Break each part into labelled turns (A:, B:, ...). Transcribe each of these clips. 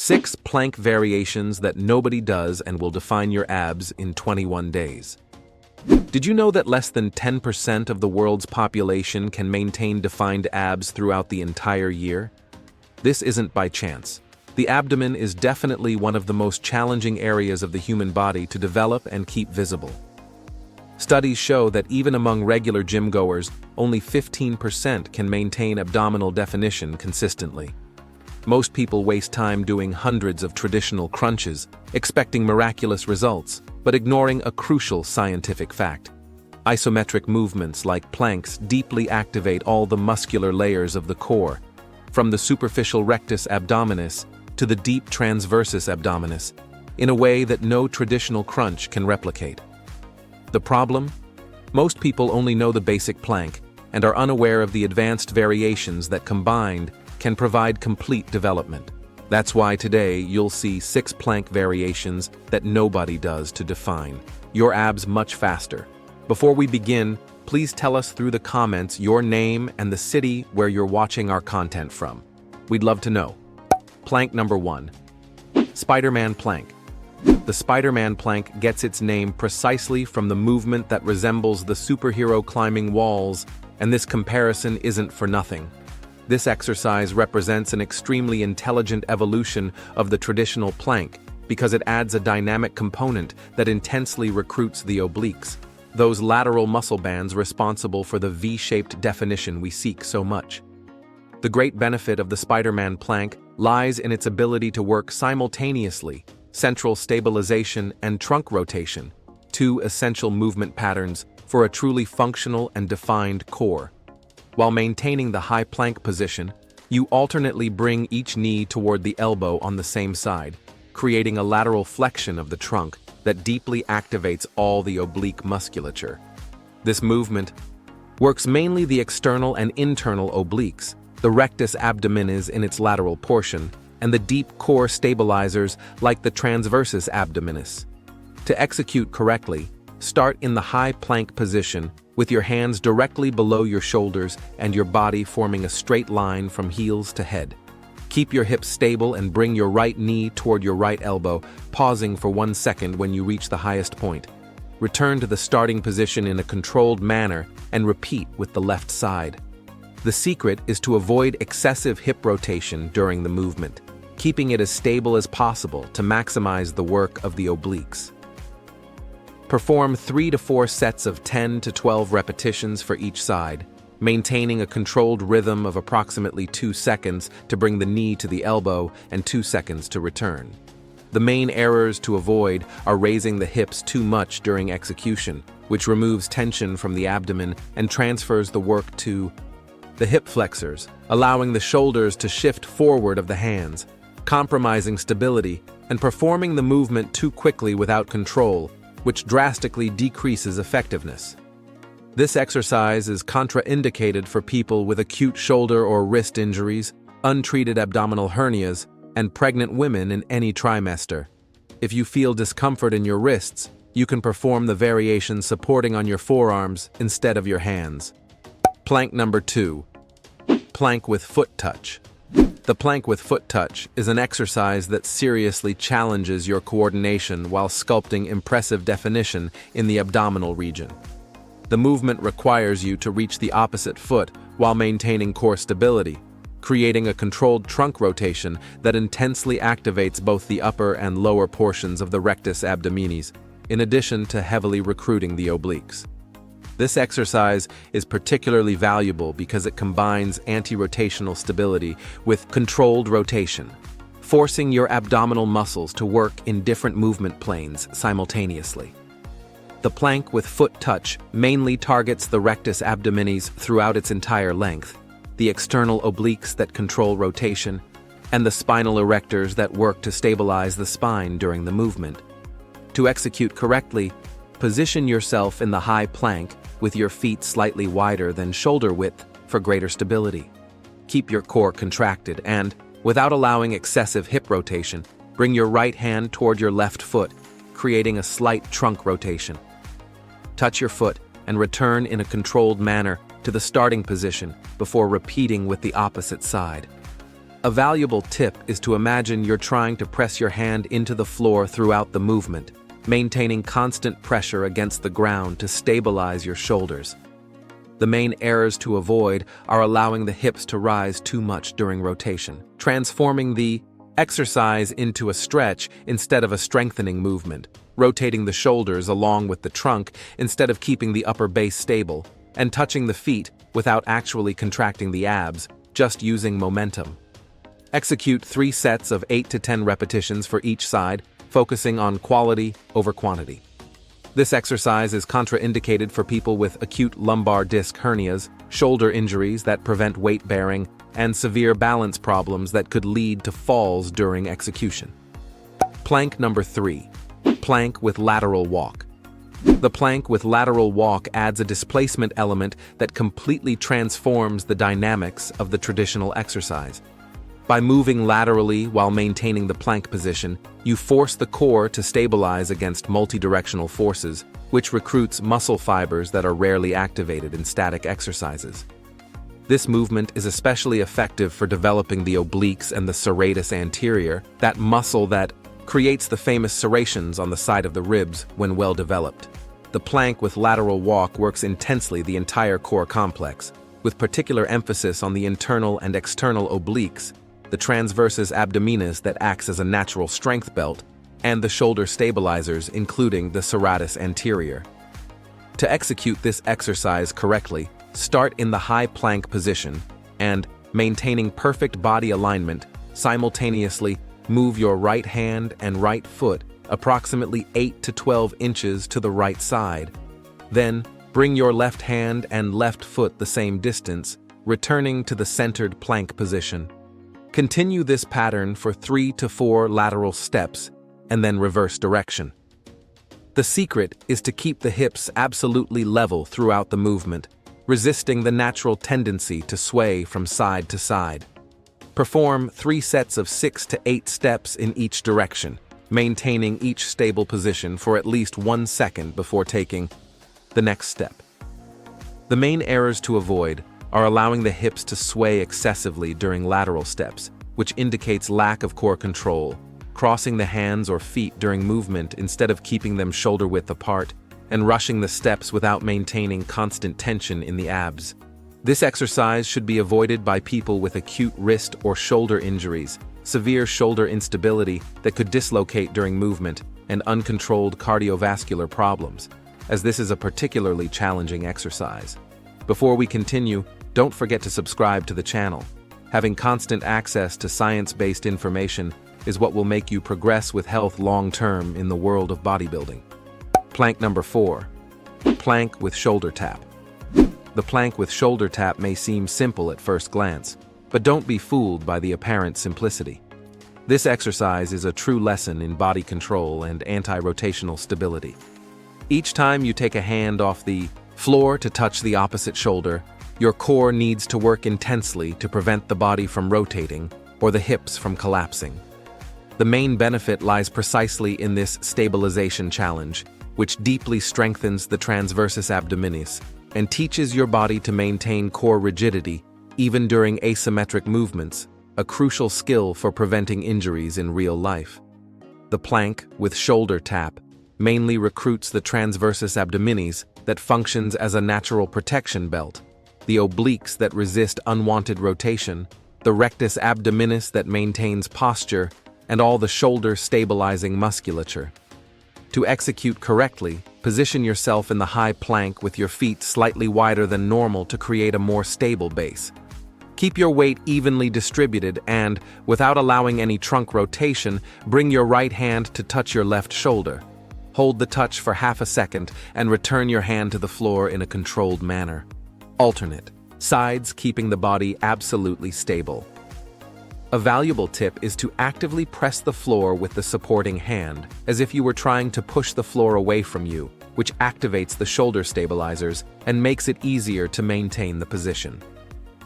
A: 6 plank variations that nobody does and will define your abs in 21 days. Did you know that less than 10% of the world's population can maintain defined abs throughout the entire year? This isn't by chance. The abdomen is definitely one of the most challenging areas of the human body to develop and keep visible. Studies show that even among regular gym goers, only 15% can maintain abdominal definition consistently. Most people waste time doing hundreds of traditional crunches, expecting miraculous results, but ignoring a crucial scientific fact. Isometric movements like planks deeply activate all the muscular layers of the core, from the superficial rectus abdominis to the deep transversus abdominis, in a way that no traditional crunch can replicate. The problem? Most people only know the basic plank and are unaware of the advanced variations that combined can provide complete development. That's why today you'll see 6 plank variations that nobody does to define your abs much faster. Before we begin, please tell us through the comments your name and the city where you're watching our content from. We'd love to know. Plank number 1. Spider-Man plank. The Spider-Man plank gets its name precisely from the movement that resembles the superhero climbing walls, and this comparison isn't for nothing. This exercise represents an extremely intelligent evolution of the traditional plank because it adds a dynamic component that intensely recruits the obliques, those lateral muscle bands responsible for the V-shaped definition we seek so much. The great benefit of the Spider-Man plank lies in its ability to work simultaneously, central stabilization and trunk rotation, 2 essential movement patterns for a truly functional and defined core. While maintaining the high plank position, you alternately bring each knee toward the elbow on the same side, creating a lateral flexion of the trunk that deeply activates all the oblique musculature. This movement works mainly the external and internal obliques, the rectus abdominis in its lateral portion, and the deep core stabilizers like the transversus abdominis. To execute correctly, start in the high plank position with your hands directly below your shoulders and your body forming a straight line from heels to head. Keep your hips stable and bring your right knee toward your right elbow, pausing for 1 second when you reach the highest point. Return to the starting position in a controlled manner and repeat with the left side. The secret is to avoid excessive hip rotation during the movement, keeping it as stable as possible to maximize the work of the obliques. Perform 3 to 4 sets of 10 to 12 repetitions for each side, maintaining a controlled rhythm of approximately 2 seconds to bring the knee to the elbow and 2 seconds to return. The main errors to avoid are raising the hips too much during execution, which removes tension from the abdomen and transfers the work to the hip flexors, allowing the shoulders to shift forward of the hands, compromising stability, and performing the movement too quickly without control, which drastically decreases effectiveness. This exercise is contraindicated for people with acute shoulder or wrist injuries, untreated abdominal hernias, and pregnant women in any trimester. If you feel discomfort in your wrists, you can perform the variation supporting on your forearms instead of your hands. Plank number 2. Plank with foot touch. The plank with foot touch is an exercise that seriously challenges your coordination while sculpting impressive definition in the abdominal region. The movement requires you to reach the opposite foot while maintaining core stability, creating a controlled trunk rotation that intensely activates both the upper and lower portions of the rectus abdominis, in addition to heavily recruiting the obliques. This exercise is particularly valuable because it combines anti-rotational stability with controlled rotation, forcing your abdominal muscles to work in different movement planes simultaneously. The plank with foot touch mainly targets the rectus abdominis throughout its entire length, the external obliques that control rotation, and the spinal erectors that work to stabilize the spine during the movement. To execute correctly, position yourself in the high plank with your feet slightly wider than shoulder width for greater stability. Keep your core contracted and, without allowing excessive hip rotation, bring your right hand toward your left foot, creating a slight trunk rotation. Touch your foot and return in a controlled manner to the starting position before repeating with the opposite side. A valuable tip is to imagine you're trying to press your hand into the floor throughout the movement, maintaining constant pressure against the ground to stabilize your shoulders. The main errors to avoid are allowing the hips to rise too much during rotation, transforming the exercise into a stretch instead of a strengthening movement, rotating the shoulders along with the trunk instead of keeping the upper base stable, and touching the feet without actually contracting the abs, just using momentum. Execute 3 sets of 8 to 10 repetitions for each side, focusing on quality over quantity. This exercise is contraindicated for people with acute lumbar disc hernias, shoulder injuries that prevent weight bearing, and severe balance problems that could lead to falls during execution. Plank number 3. Plank with lateral walk. The plank with lateral walk adds a displacement element that completely transforms the dynamics of the traditional exercise. By moving laterally while maintaining the plank position, you force the core to stabilize against multidirectional forces, which recruits muscle fibers that are rarely activated in static exercises. This movement is especially effective for developing the obliques and the serratus anterior, that muscle that creates the famous serrations on the side of the ribs when well developed. The plank with lateral walk works intensely the entire core complex, with particular emphasis on the internal and external obliques, the transversus abdominis that acts as a natural strength belt, and the shoulder stabilizers including the serratus anterior. To execute this exercise correctly, start in the high plank position and, maintaining perfect body alignment, simultaneously move your right hand and right foot approximately 8 to 12 inches to the right side. Then, bring your left hand and left foot the same distance, returning to the centered plank position. Continue this pattern for 3 to 4 lateral steps and then reverse direction. The secret is to keep the hips absolutely level throughout the movement, resisting the natural tendency to sway from side to side. Perform 3 sets of 6 to 8 steps in each direction, maintaining each stable position for at least 1 second before taking the next step. The main errors to avoid are allowing the hips to sway excessively during lateral steps, which indicates lack of core control, crossing the hands or feet during movement instead of keeping them shoulder width apart, and rushing the steps without maintaining constant tension in the abs. This exercise should be avoided by people with acute wrist or shoulder injuries, severe shoulder instability that could dislocate during movement, and uncontrolled cardiovascular problems, as this is a particularly challenging exercise. Before we continue, don't forget to subscribe to the channel. Having constant access to science-based information is what will make you progress with health long-term in the world of bodybuilding. Plank number 4. Plank with shoulder tap. The plank with shoulder tap may seem simple at first glance, but don't be fooled by the apparent simplicity. This exercise is a true lesson in body control and anti-rotational stability. Each time you take a hand off the floor to touch the opposite shoulder, your core needs to work intensely to prevent the body from rotating or the hips from collapsing. The main benefit lies precisely in this stabilization challenge, which deeply strengthens the transversus abdominis and teaches your body to maintain core rigidity even during asymmetric movements, a crucial skill for preventing injuries in real life. The plank with shoulder tap mainly recruits the transversus abdominis that functions as a natural protection belt, the obliques that resist unwanted rotation, the rectus abdominis that maintains posture, and all the shoulder stabilizing musculature. To execute correctly, position yourself in the high plank with your feet slightly wider than normal to create a more stable base. Keep your weight evenly distributed and, without allowing any trunk rotation, bring your right hand to touch your left shoulder. Hold the touch for half a second and return your hand to the floor in a controlled manner. Alternate sides, keeping the body absolutely stable. A valuable tip is to actively press the floor with the supporting hand, as if you were trying to push the floor away from you, which activates the shoulder stabilizers and makes it easier to maintain the position.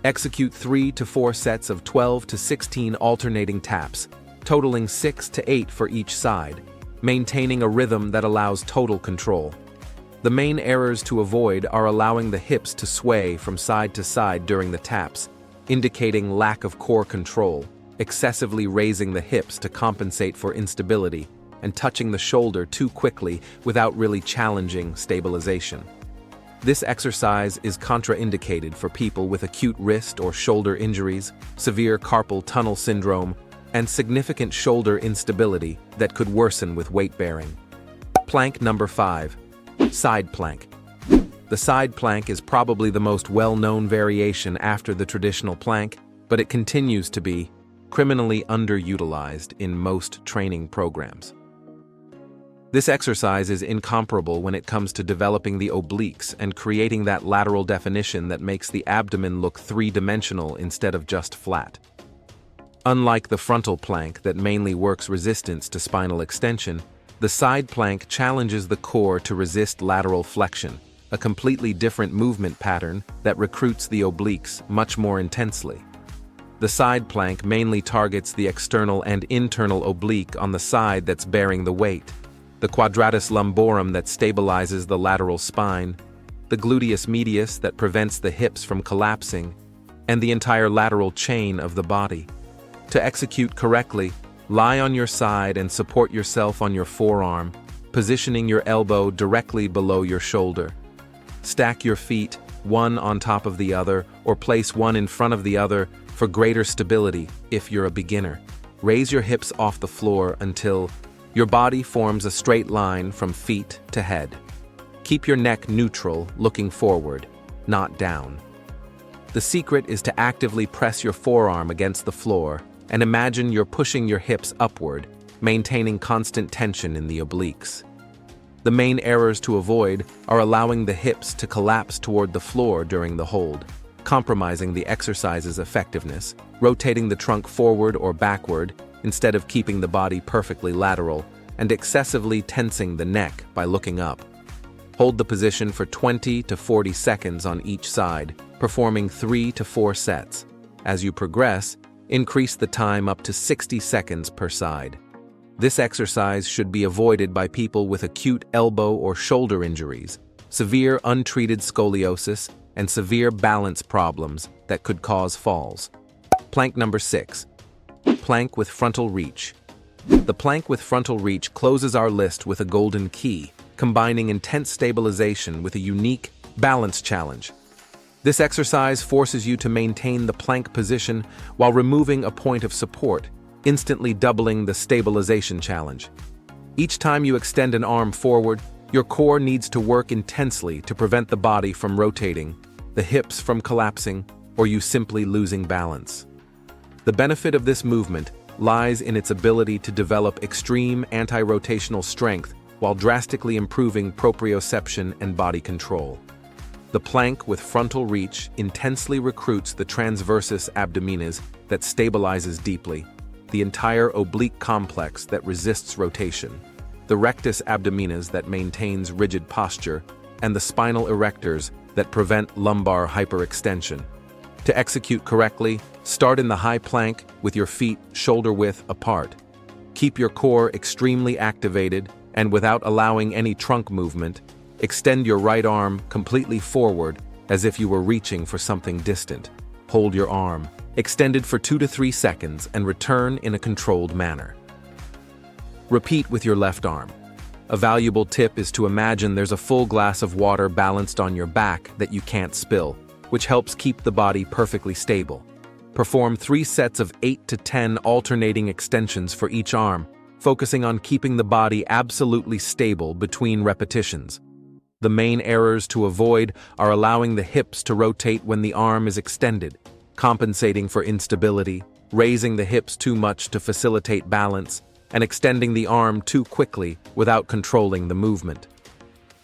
A: Execute 3 to 4 sets of 12 to 16 alternating taps, totaling 6 to 8 for each side, maintaining a rhythm that allows total control. The main errors to avoid are allowing the hips to sway from side to side during the taps, indicating lack of core control, excessively raising the hips to compensate for instability, and touching the shoulder too quickly without really challenging stabilization. This exercise is contraindicated for people with acute wrist or shoulder injuries, severe carpal tunnel syndrome, and significant shoulder instability that could worsen with weight bearing. Plank number 5. Side plank. The side plank is probably the most well-known variation after the traditional plank, but it continues to be criminally underutilized in most training programs. This exercise is incomparable when it comes to developing the obliques and creating that lateral definition that makes the abdomen look three-dimensional instead of just flat. Unlike the frontal plank that mainly works resistance to spinal extension, the side plank challenges the core to resist lateral flexion, a completely different movement pattern that recruits the obliques much more intensely. The side plank mainly targets the external and internal oblique on the side that's bearing the weight, the quadratus lumborum that stabilizes the lateral spine, the gluteus medius that prevents the hips from collapsing, and the entire lateral chain of the body. To execute correctly, lie on your side and support yourself on your forearm, positioning your elbow directly below your shoulder. Stack your feet, one on top of the other, or place one in front of the other for greater stability if you're a beginner. Raise your hips off the floor until your body forms a straight line from feet to head. Keep your neck neutral, looking forward, not down. The secret is to actively press your forearm against the floor and imagine you're pushing your hips upward, maintaining constant tension in the obliques. The main errors to avoid are allowing the hips to collapse toward the floor during the hold, compromising the exercise's effectiveness, rotating the trunk forward or backward instead of keeping the body perfectly lateral, and excessively tensing the neck by looking up. Hold the position for 20 to 40 seconds on each side, performing 3 to 4 sets. As you progress, increase the time up to 60 seconds per side. This exercise should be avoided by people with acute elbow or shoulder injuries, severe untreated scoliosis, and severe balance problems that could cause falls. Plank number 6. Plank with frontal reach. The plank with frontal reach closes our list with a golden key, combining intense stabilization with a unique balance challenge. This exercise forces you to maintain the plank position while removing a point of support, instantly doubling the stabilization challenge. Each time you extend an arm forward, your core needs to work intensely to prevent the body from rotating, the hips from collapsing, or you simply losing balance. The benefit of this movement lies in its ability to develop extreme anti-rotational strength while drastically improving proprioception and body control. The plank with frontal reach intensely recruits the transversus abdominis that stabilizes deeply, the entire oblique complex that resists rotation, the rectus abdominis that maintains rigid posture, and the spinal erectors that prevent lumbar hyperextension. To execute correctly, start in the high plank with your feet shoulder-width apart. Keep your core extremely activated, and without allowing any trunk movement, extend your right arm completely forward as if you were reaching for something distant. Hold your arm extended for 2 to 3 seconds and return in a controlled manner. Repeat with your left arm. A valuable tip is to imagine there's a full glass of water balanced on your back that you can't spill, which helps keep the body perfectly stable. Perform 3 sets of 8 to 10 alternating extensions for each arm, focusing on keeping the body absolutely stable between repetitions. The main errors to avoid are allowing the hips to rotate when the arm is extended, compensating for instability, raising the hips too much to facilitate balance, and extending the arm too quickly without controlling the movement.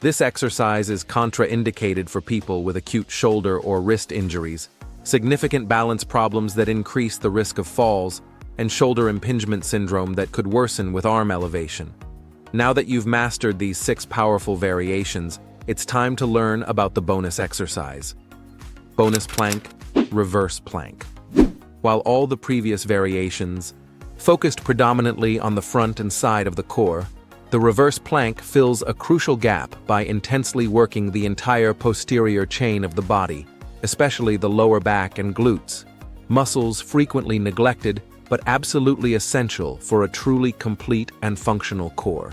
A: This exercise is contraindicated for people with acute shoulder or wrist injuries, significant balance problems that increase the risk of falls, and shoulder impingement syndrome that could worsen with arm elevation. Now that you've mastered these 6 powerful variations, it's time to learn about the bonus exercise. Bonus plank, reverse plank. While all the previous variations focused predominantly on the front and side of the core, the reverse plank fills a crucial gap by intensely working the entire posterior chain of the body, especially the lower back and glutes, muscles frequently neglected but absolutely essential for a truly complete and functional core.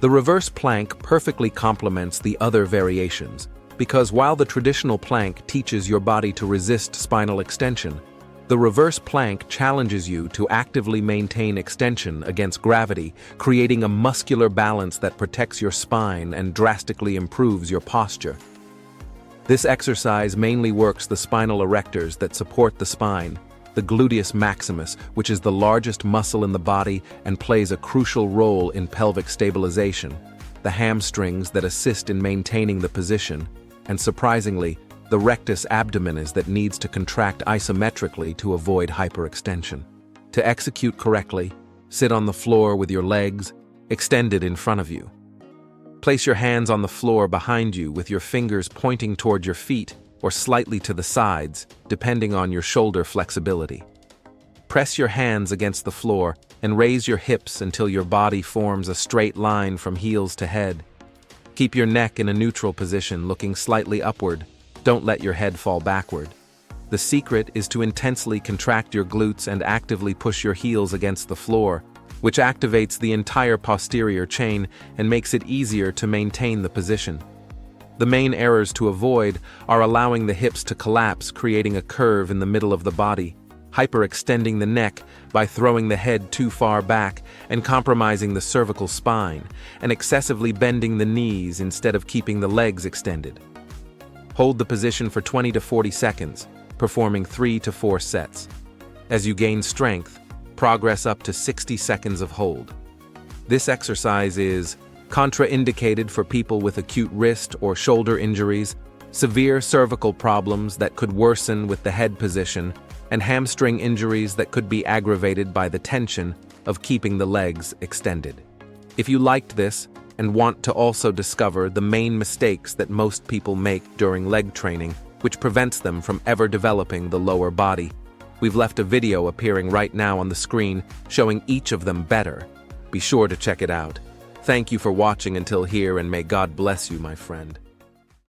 A: The reverse plank perfectly complements the other variations, because while the traditional plank teaches your body to resist spinal extension, the reverse plank challenges you to actively maintain extension against gravity, creating a muscular balance that protects your spine and drastically improves your posture. This exercise mainly works the spinal erectors that support the spine, the gluteus maximus, which is the largest muscle in the body and plays a crucial role in pelvic stabilization, the hamstrings that assist in maintaining the position, and surprisingly, the rectus abdominis that needs to contract isometrically to avoid hyperextension. To execute correctly, sit on the floor with your legs extended in front of you. Place your hands on the floor behind you with your fingers pointing toward your feet or slightly to the sides, depending on your shoulder flexibility. Press your hands against the floor and raise your hips until your body forms a straight line from heels to head. Keep your neck in a neutral position, looking slightly upward. Don't let your head fall backward. The secret is to intensely contract your glutes and actively push your heels against the floor, which activates the entire posterior chain and makes it easier to maintain the position. The main errors to avoid are allowing the hips to collapse, creating a curve in the middle of the body, hyperextending the neck by throwing the head too far back and compromising the cervical spine, and excessively bending the knees instead of keeping the legs extended. Hold the position for 20 to 40 seconds, performing 3 to 4 sets. As you gain strength, progress up to 60 seconds of hold. This exercise is contraindicated for people with acute wrist or shoulder injuries, severe cervical problems that could worsen with the head position, and hamstring injuries that could be aggravated by the tension of keeping the legs extended. If you liked this and want to also discover the main mistakes that most people make during leg training, which prevents them from ever developing the lower body, we've left a video appearing right now on the screen showing each of them better. Be sure to check it out. Thank you for watching until here, and may God bless you, my friend.